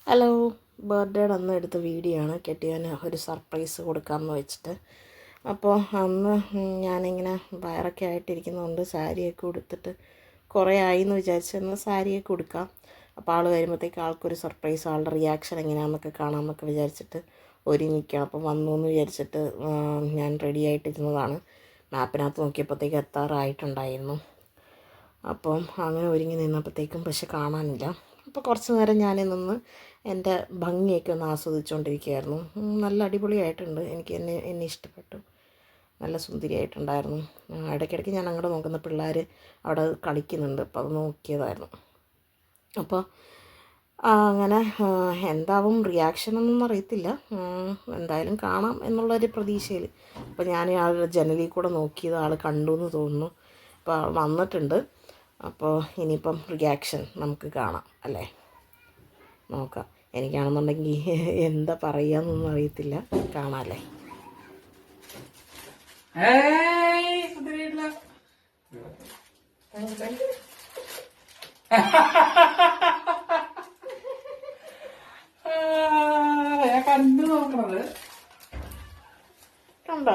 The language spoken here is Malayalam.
ഹലോ, ബർത്ത്ഡേയുടെ അന്ന് എടുത്ത വീഡിയോ ആണ്. കെട്ടിയവന് ഒരു സർപ്രൈസ് കൊടുക്കാമെന്ന് വെച്ചിട്ട്. അപ്പോൾ അന്ന് ഞാനിങ്ങനെ വയറൊക്കെ ആയിട്ടിരിക്കുന്നതുകൊണ്ട് സാരിയൊക്കെ ഉടുത്തിട്ട് കുറേ ആയിന്ന് വിചാരിച്ചെന്ന് സാരിയൊക്കെ കൊടുക്കാം. അപ്പോൾ ആൾ വരുമ്പോഴത്തേക്ക് ആൾക്കൊരു സർപ്രൈസ്, ആളുടെ റിയാക്ഷൻ എങ്ങനെയാണെന്നൊക്കെ കാണാമെന്നൊക്കെ വിചാരിച്ചിട്ട് ഒരുങ്ങിക്കണം. അപ്പോൾ വന്നു എന്ന് വിചാരിച്ചിട്ട് ഞാൻ റെഡി ആയിട്ടിരുന്നതാണ്. മാപ്പിനകത്ത് നോക്കിയപ്പോഴത്തേക്ക് എത്താറായിട്ടുണ്ടായിരുന്നു. അപ്പം അങ്ങനെ ഒരുങ്ങി നിന്നപ്പോഴത്തേക്കും പക്ഷെ കാണാനില്ല. അപ്പോൾ കുറച്ച് നേരം ഞാൻ നിന്ന് എൻ്റെ ഭംഗിയൊക്കെ ഒന്ന് ആസ്വദിച്ചുകൊണ്ടിരിക്കുകയായിരുന്നു. നല്ല അടിപൊളിയായിട്ടുണ്ട്. എനിക്ക് എന്നെ ഇഷ്ടപ്പെട്ടു. നല്ല സുന്ദരിയായിട്ടുണ്ടായിരുന്നു. ഇടയ്ക്കിടയ്ക്ക് ഞാൻ അങ്ങോട്ട് നോക്കുന്ന പിള്ളേർ അവിടെ കളിക്കുന്നുണ്ട്. അപ്പോൾ അത് നോക്കിയതായിരുന്നു. അപ്പോൾ അങ്ങനെ എന്താവും റിയാക്ഷനൊന്നും അറിയത്തില്ല. എന്തായാലും കാണാം എന്നുള്ളൊരു പ്രതീക്ഷയിൽ. അപ്പോൾ ഞാൻ ആളുടെ ജനലിൽ കൂടെ നോക്കിയത് ആൾ കണ്ടു എന്ന് തോന്നുന്നു. അപ്പോൾ വന്നിട്ടുണ്ട്. അപ്പോൾ ഇനിയിപ്പം റിയാക്ഷൻ നമുക്ക് കാണാം അല്ലേ, നോക്കാം. എനിക്കാണെന്നുണ്ടെങ്കിൽ എന്താ പറയുകയെന്നൊന്നും അറിയത്തില്ല. കാണാമല്ലേ. ഞാൻ കണ്ടു നോക്കണത് കണ്ടോ?